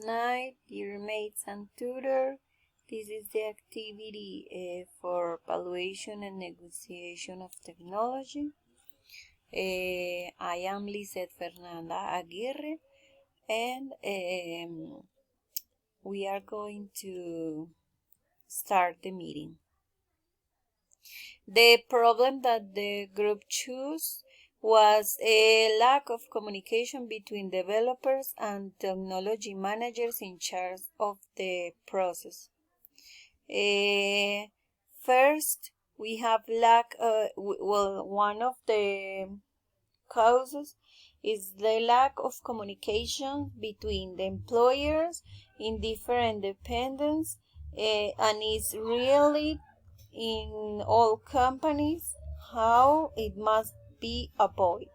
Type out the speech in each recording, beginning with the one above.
night, dear mates and tutor. This is the activity for evaluation and negotiation of technology. I am Lizeth Fernanda Aguirre, and we are going to start the meeting. The problem that the group chose was a lack of communication between developers and technology managers in charge of the process. First, we have one of the causes is the lack of communication between the employers in different departments, and it's really in all companies how it must be avoided.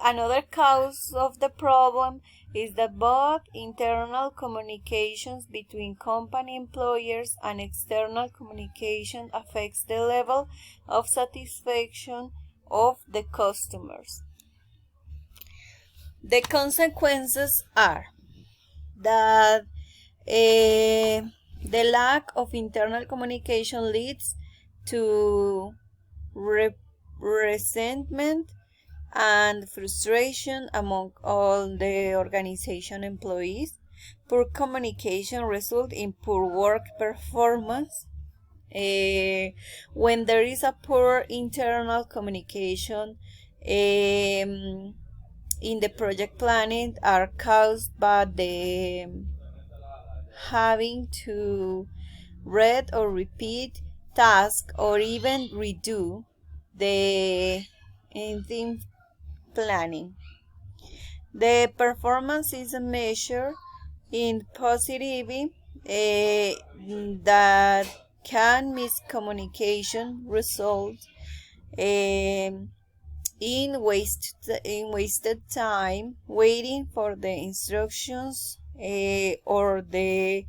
Another cause of the problem is that both internal communications between company employers and external communication affects the level of satisfaction of the customers. The consequences are that the lack of internal communication leads to resentment and frustration among all the organization employees. Poor communication results in poor work performance. When there is a poor internal communication in the project planning are caused by the having to read or repeat tasks or even redo the theme planning. The performance is a measure in positivity that can miscommunication result in wasted time waiting for the instructions or the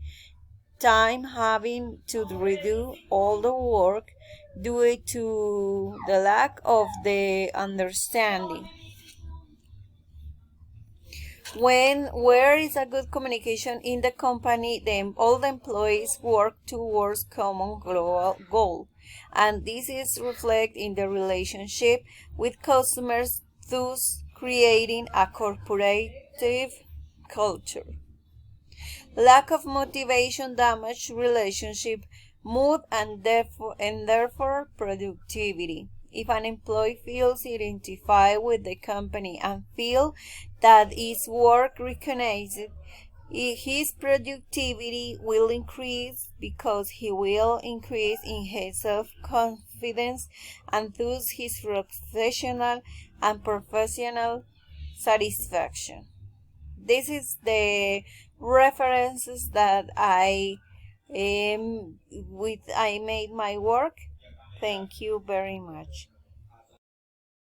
time having to redo all the work due to the lack of the understanding. Where is a good communication in the company, all the employees work towards common global goal, and this is reflected in the relationship with customers, thus creating a corporative culture. Lack of motivation damages relationship, mood, and therefore productivity. If an employee feels identified with the company and feels that his work recognized, his productivity will increase because he will increase in his self-confidence and thus his professional and professional satisfaction. This is the references that I made my work. Thank you very much.